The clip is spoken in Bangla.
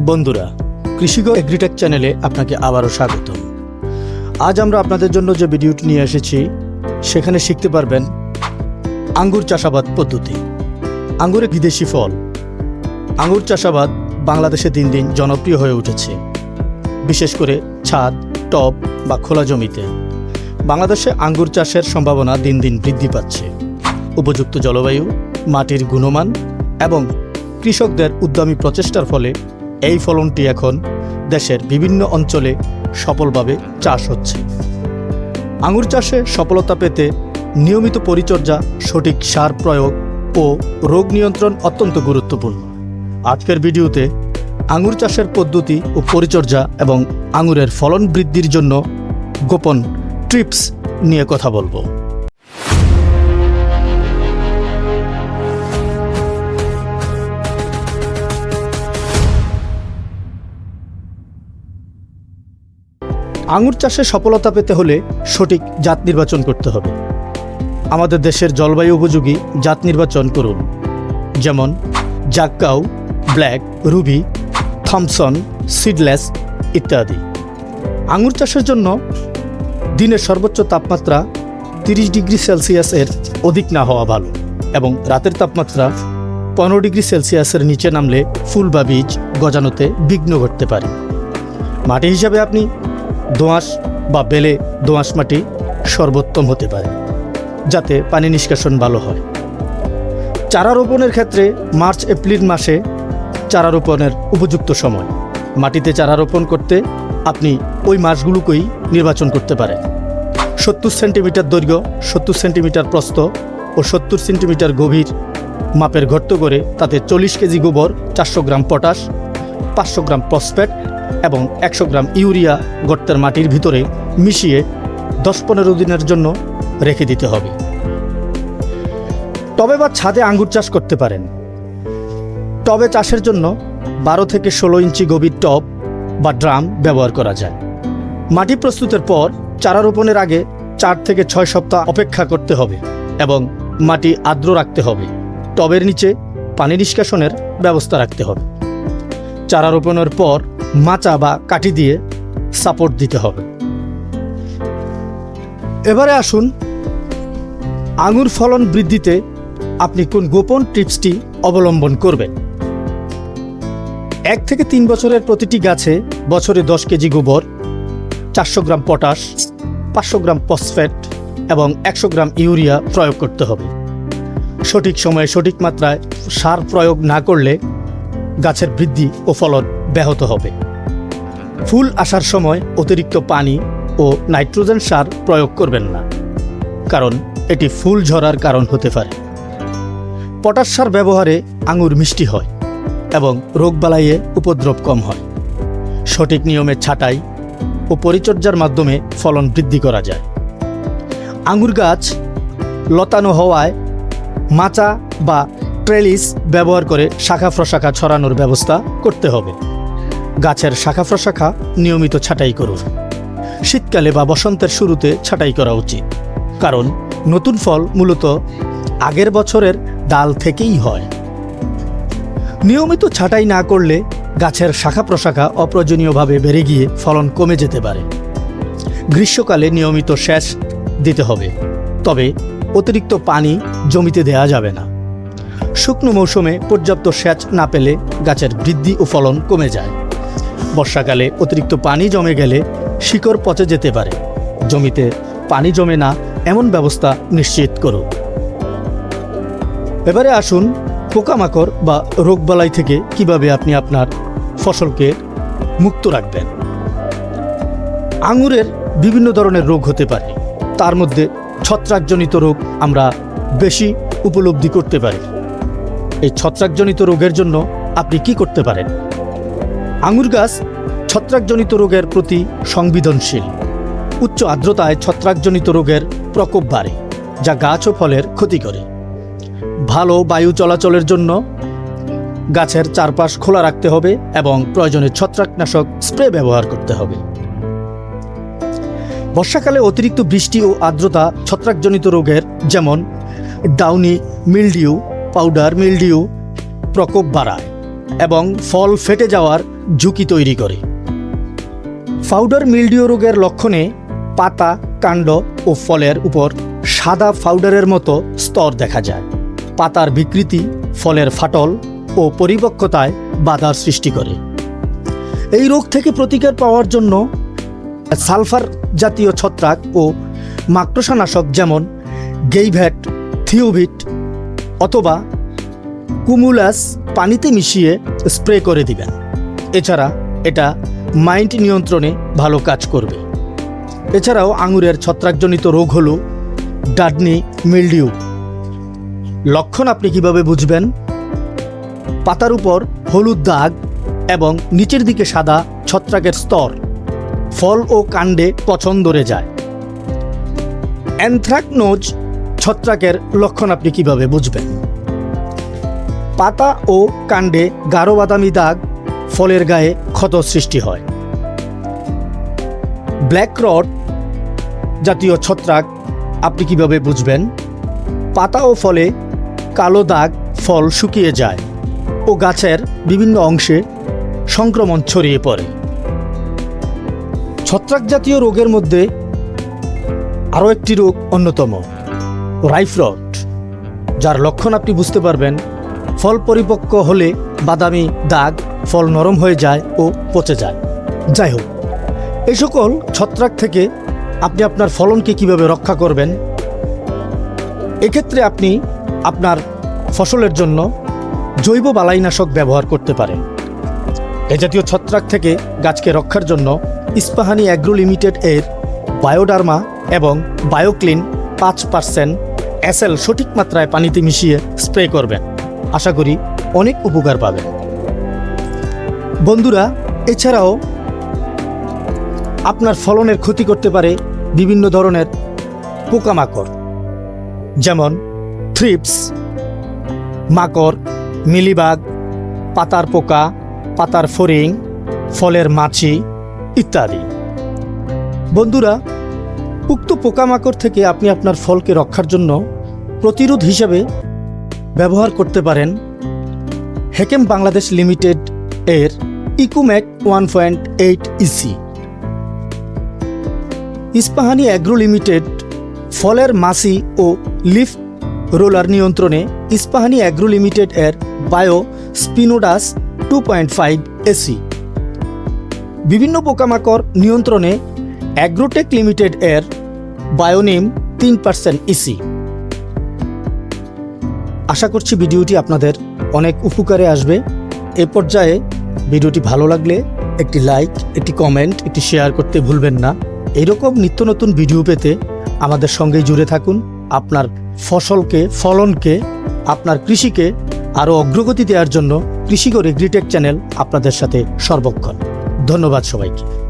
বন্ধুরা, কৃষিগো এগ্রিটেক চ্যানেলে আপনাকে আবারও স্বাগত। আজ আমরা আপনাদের জন্য যে ভিডিওটি নিয়ে এসেছি সেখানে শিখতে পারবেন আঙ্গুর চাষাবাদ পদ্ধতি। আঙ্গুর এক বিদেশি ফল। আঙ্গুর চাষাবাদ বাংলাদেশে দিন দিন জনপ্রিয় হয়ে উঠেছে, বিশেষ করে ছাদ, টব বা খোলা জমিতে। বাংলাদেশে আঙ্গুর চাষের সম্ভাবনা দিন দিন বৃদ্ধি পাচ্ছে। উপযুক্ত জলবায়ু, মাটির গুণমান এবং কৃষকদের উদ্যমী প্রচেষ্টার ফলে এই ফলনটি এখন দেশের বিভিন্ন অঞ্চলে সফলভাবে চাষ হচ্ছে। আঙ্গুর চাষে সফলতা পেতে নিয়মিত পরিচর্যা, সঠিক সার প্রয়োগ ও রোগ নিয়ন্ত্রণ অত্যন্ত গুরুত্বপূর্ণ। আজকের ভিডিওতে আঙ্গুর চাষের পদ্ধতি ও পরিচর্যা এবং আঙ্গুরের ফলন বৃদ্ধির জন্য গোপন টিপস নিয়ে কথা বলবো। আঙ্গুর চাষে সফলতা পেতে হলে সঠিক জাত নির্বাচন করতে হবে। আমাদের দেশের জলবায়ু উপযোগী জাত নির্বাচন করুন, যেমন জাক্কাউ, ব্ল্যাক, রুবি, থমসন, সিডলেস ইত্যাদি। আঙ্গুর চাষের জন্য দিনের সর্বোচ্চ তাপমাত্রা 30 ডিগ্রি সেলসিয়াসের অধিক না হওয়া ভালো এবং রাতের তাপমাত্রা 15 ডিগ্রি সেলসিয়াসের নিচে নামলে ফুল বা বীজ গজানোতে বিঘ্ন ঘটতে পারে। মাটি হিসাবে আপনি দোআঁশ বা বেলে দোআঁশ মাটি সর্বোত্তম হতে পারে, যাতে পানি নিষ্কাশন ভালো হয়। চারা রোপণের ক্ষেত্রে মার্চ এপ্রিল মাসে চারা রোপণের উপযুক্ত সময়। মাটিতে চারা রোপণ করতে আপনি ওই মাসগুলোকেই নির্বাচন করতে পারেন। 70 সেন্টিমিটার দৈর্ঘ্য, 70 সেন্টিমিটার প্রস্থ ও 70 সেন্টিমিটার গভীর মাপের গর্ত করে তাতে 40 কেজি গোবর, 400 গ্রাম পটাশ, 500 গ্রাম ফসফেট এবং 100 গ্রাম ইউরিয়া গর্তের মাটির ভিতরে মিশিয়ে 10-15 দিনের জন্য রেখে দিতে হবে। টবে বা ছাদে আঙ্গুর চাষ করতে পারেন। টবে চাষের জন্য 12 থেকে 16 ইঞ্চি গভীর টব বা ড্রাম ব্যবহার করা যায়। মাটি প্রস্তুতের পর চারা রোপণের আগে 4 থেকে 6 সপ্তাহ অপেক্ষা করতে হবে এবং মাটি আর্দ্র রাখতে হবে। টবের নিচে পানি নিষ্কাশনের ব্যবস্থা রাখতে হবে। চারা রোপণের পর মাচা বা কাঠি দিয়ে সাপোর্ট দিতে হবে। এবারে আসুন আঙ্গুর ফলন বৃদ্ধিতে আপনি কোন গোপন টিপসটি অবলম্বন করবেন। 1 থেকে 3 বছরের প্রতিটি গাছে বছরে 10 কেজি গোবর, 400 গ্রাম পটাশ, 500 গ্রাম ফসফেট এবং 100 গ্রাম ইউরিয়া প্রয়োগ করতে হবে। সঠিক সময়ে সঠিক মাত্রায় সার প্রয়োগ না করলে গাছের বৃদ্ধি ও ফলন ব্যাহত হবে। ফুল আসার সময় অতিরিক্ত পানি ও নাইট্রোজেন সার প্রয়োগ করবেন না, কারণ এটি ফুল ঝরার কারণ হতে পারে। পটাশ সার ব্যবহারে আঙ্গুর মিষ্টি হয় এবং রোগবালাইয়ে উপদ্রব কম হয়। সঠিক নিয়মে ছাঁটাই ও পরিচর্যার মাধ্যমে ফলন বৃদ্ধি করা যায়। আঙ্গুর গাছ লতানো হওয়ায় মাচা বা ট্রেলিস ব্যবহার করে শাখা প্রশাখা ছড়ানোর ব্যবস্থা করতে হবে। গাছের শাখা প্রশাখা নিয়মিত ছাঁটাই করুন। শীতকালে বা বসন্তের শুরুতে ছাঁটাই করা উচিত, কারণ নতুন ফল মূলত আগের বছরের ডাল থেকেই হয়। নিয়মিত ছাঁটাই না করলে গাছের শাখা প্রশাখা অপ্রয়োজনীয়ভাবে বেড়ে গিয়ে ফলন কমে যেতে পারে। গ্রীষ্মকালে নিয়মিত সেচ দিতে হবে, তবে অতিরিক্ত পানি জমিতে দেওয়া যাবে না। শুকনো মৌসুমে পর্যাপ্ত সেচ না পেলে গাছের বৃদ্ধি ও ফলন কমে যায়। বর্ষাকালে অতিরিক্ত পানি জমে গেলে শিকড় পচে যেতে পারে। জমিতে পানি জমে না এমন ব্যবস্থা নিশ্চিত করুন। এবারে আসুন পোকামাকড় বা রোগবালাই থেকে কিভাবে আপনি আপনার ফসলকে মুক্ত রাখবেন। আঙ্গুরের বিভিন্ন ধরনের রোগ হতে পারে, তার মধ্যে ছত্রাকজনিত রোগ আমরা বেশি উপলব্ধি করতে পারি। এই ছত্রাকজনিত রোগের জন্য আপনি কি করতে পারেন? আঙ্গুর গাছ ছত্রাকজনিত রোগের প্রতি সংবেদনশীল। উচ্চ আর্দ্রতায় ছত্রাকজনিত রোগের প্রকোপ বাড়ে, যা গাছ ও ফলের ক্ষতি করে। ভালো বায়ু চলাচলের জন্য গাছের চারপাশ খোলা রাখতে হবে এবং প্রয়োজনে ছত্রাকনাশক স্প্রে ব্যবহার করতে হবে। বর্ষাকালে অতিরিক্ত বৃষ্টি ও আর্দ্রতা ছত্রাকজনিত রোগের যেমন ডাউনি মিলডিউ, পাউডার মিলডিউ প্রকোপ বাড়ায় এবং ফল ফেটে যাওয়ার ঝুঁকি তৈরি করে। পাউডার মিলডিউ রোগের লক্ষণে পাতা, কাণ্ড ও ফলের উপর সাদা পাউডারের মতো স্তর দেখা যায়। পাতার বিকৃতি ফলের ফাটল ও পরিপক্কতায় বাধার সৃষ্টি করে। এই রোগ থেকে প্রতিকার পাওয়ার জন্য সালফার জাতীয় ছত্রাক ও মাকড়সানাশক যেমন গেইভ্যাট, থিওভিট অথবা কুমুলাস পানিতে মিশিয়ে স্প্রে করে দিবেন। এছাড়া এটা মাইট নিয়ন্ত্রণে ভালো কাজ করবে। এছাড়াও আঙুরের ছত্রাকজনিত রোগ হল ডাডনি মিলডিউ। লক্ষণ আপনি কিভাবে বুঝবেন? পাতার উপর হলুদ দাগ এবং নিচের দিকে সাদা ছত্রাকের স্তর, ফল ও কাণ্ডে পচন ধরে যায়। অ্যানথ্রাকনোজ ছত্রাকের লক্ষণ আপনি কিভাবে বুঝবেন? পাতা ও কাণ্ডে গাঢ় বাদামি দাগ, ফলের গায়ে ক্ষত সৃষ্টি হয়। ব্ল্যাক রট জাতীয় ছত্রাক আপনি কিভাবে বুঝবেন? পাতা ও ফলে কালো দাগ, ফল শুকিয়ে যায় ও গাছের বিভিন্ন অংশে সংক্রমণ ছড়িয়ে পড়ে। ছত্রাক জাতীয় রোগের মধ্যে আরও একটি রোগ অন্যতম, রাইফরট, যার লক্ষণ আপনি বুঝতে পারবেন ফল পরিপক্ক হলে বাদামি দাগ, ফল নরম হয়ে যায় ও পচে যায়। যাই হোক, এই সকল ছত্রাক থেকে আপনি আপনার ফলনকে কিভাবে রক্ষা করবেন? এক্ষেত্রে আপনি আপনার ফসলের জন্য জৈব বালাইনাশক ব্যবহার করতে পারেন। এ জাতীয় ছত্রাক থেকে গাছকে রক্ষার জন্য ইস্পাহানি অ্যাগ্রো লিমিটেড এর বায়োডার্মা এবং বায়োক্লিন 5% SL সঠিক মাত্রায় পানিতে মিশিয়ে স্প্রে করবেন। আশা করি অনেক উপকার পাবেন। বন্ধুরা, এছাড়াও আপনার ফলনের ক্ষতি করতে পারে বিভিন্ন ধরনের পোকামাকড়, যেমন থ্রিপস, মাকড়, মিলিবাগ, পাতার পোকা, পাতার ফড়িং, ফলের মাছি ইত্যাদি। বন্ধুরা, উক্ত পোকামাকড় থেকে আপনি আপনার ফলকে রক্ষার জন্য প্রতিরোধ হিসেবে ব্যবহার করতে পারেন হেকেম বাংলাদেশ লিমিটেড এর ইকুম্যাক 1.8 EC। ইস্পাহানি অ্যাগ্রো লিমিটেড ফলের মাছি ও লিফ রোলার নিয়ন্ত্রণে ইস্পাহানি অ্যাগ্রো লিমিটেড এর বায়ো স্পিনোডাস 2.5 AC। বিভিন্ন পোকামাকড় নিয়ন্ত্রণে অ্যাগ্রোটেক লিমিটেড এর বায়োনিম 3% EC। আশা করছি ভিডিওটি আপনাদের অনেক উপকারে আসবে। এ পর্যায়ে ভিডিওটি ভালো লাগলে একটি লাইক, একটি কমেন্ট, একটি শেয়ার করতে ভুলবেন না। এইরকম নিত্য নতুন ভিডিও পেতে আমাদের সঙ্গেই জুড়ে থাকুন। আপনার ফসলকে, ফলনকে, আপনার কৃষিকে আরও অগ্রগতি দেওয়ার জন্য কৃষিকর এগ্রিটেক চ্যানেল আপনাদের সাথে সর্বক্ষণ। ধন্যবাদ সবাইকে।